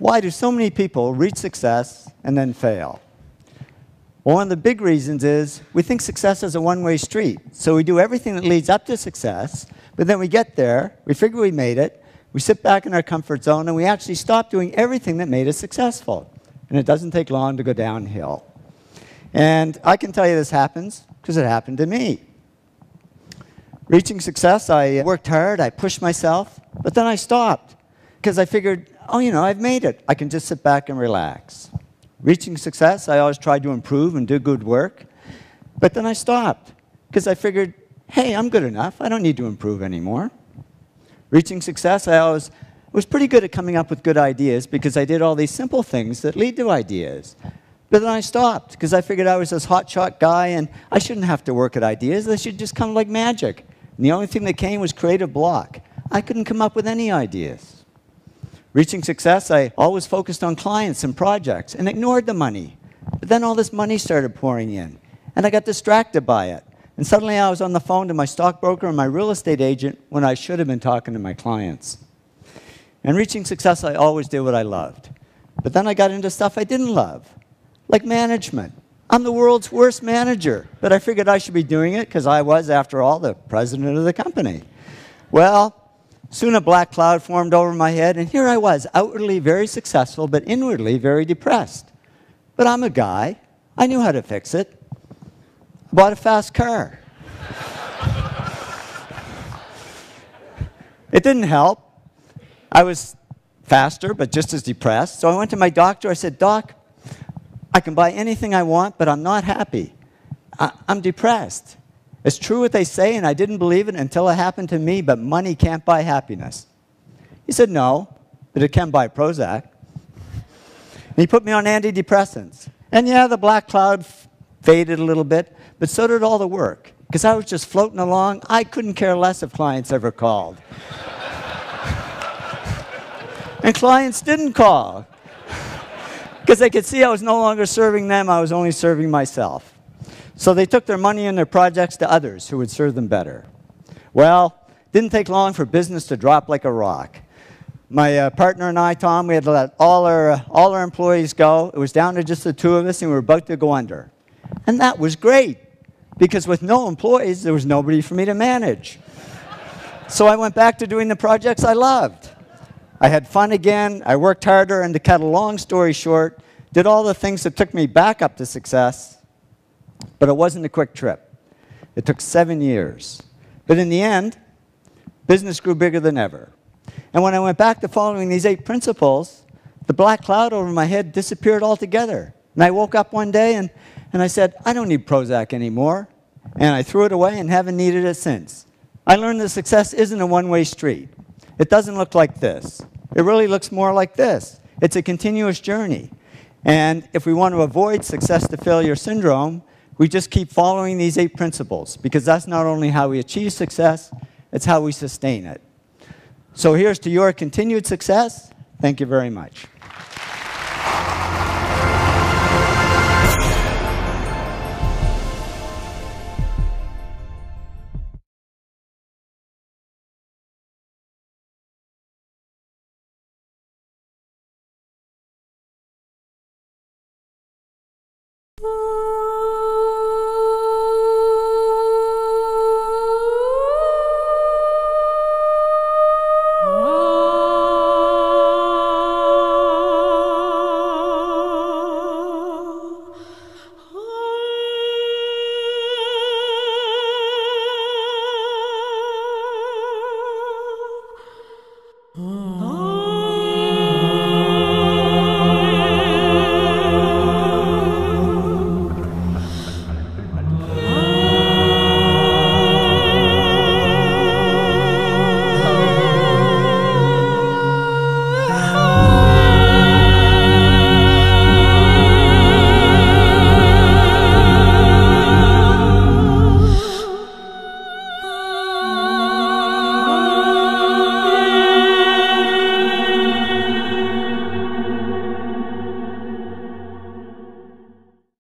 Why do so many people reach success and then fail? Well, one of the big reasons is we think success is a one-way street. So we do everything that leads up to success, but then we get there, we figure we made it, we sit back in our comfort zone, and we actually stop doing everything that made us successful. And it doesn't take long to go downhill. And I can tell you this happens because it happened to me. Reaching success, I worked hard, I pushed myself, but then I stopped because I figured, oh, you know, I've made it. I can just sit back and relax. Reaching success, I always tried to improve and do good work, but then I stopped because I figured, hey, I'm good enough. I don't need to improve anymore. Reaching success, I always was pretty good at coming up with good ideas because I did all these simple things that lead to ideas. But then I stopped because I figured I was this hotshot guy and I shouldn't have to work at ideas. They should just come like magic. And the only thing that came was creative block. I couldn't come up with any ideas. Reaching success, I always focused on clients and projects and ignored the money. But then all this money started pouring in, and I got distracted by it. And suddenly I was on the phone to my stockbroker and my real estate agent when I should have been talking to my clients. And reaching success, I always did what I loved. But then I got into stuff I didn't love, like management. I'm the world's worst manager, but I figured I should be doing it because I was, after all, the president of the company. Well, soon a black cloud formed over my head, and here I was, outwardly very successful, but inwardly very depressed. But I'm a guy. I knew how to fix it. I bought a fast car. It didn't help. I was faster, but just as depressed. So I went to my doctor. I said, Doc, I can buy anything I want, but I'm not happy. I'm depressed. It's true what they say, and I didn't believe it until it happened to me, but money can't buy happiness. He said, no, but it can buy Prozac. And he put me on antidepressants. And yeah, the black cloud faded a little bit, but so did all the work. Because I was just floating along. I couldn't care less if clients ever called. And clients didn't call. Because they could see I was no longer serving them, I was only serving myself. So they took their money and their projects to others who would serve them better. Well, it didn't take long for business to drop like a rock. My partner and I, Tom, we had to let all our employees go. It was down to just the two of us, and we were about to go under. And that was great, because with no employees, there was nobody for me to manage. So I went back to doing the projects I loved. I had fun again, I worked harder, and to cut a long story short, did all the things that took me back up to success, but it wasn't a quick trip. It took 7 years. But in the end, business grew bigger than ever. And when I went back to following these 8 principles, the black cloud over my head disappeared altogether. And I woke up one day and I said, I don't need Prozac anymore. And I threw it away and haven't needed it since. I learned that success isn't a one-way street. It doesn't look like this. It really looks more like this. It's a continuous journey. And if we want to avoid success to failure syndrome, we just keep following these 8 principles, because that's not only how we achieve success, it's how we sustain it. So here's to your continued success. Thank you very much.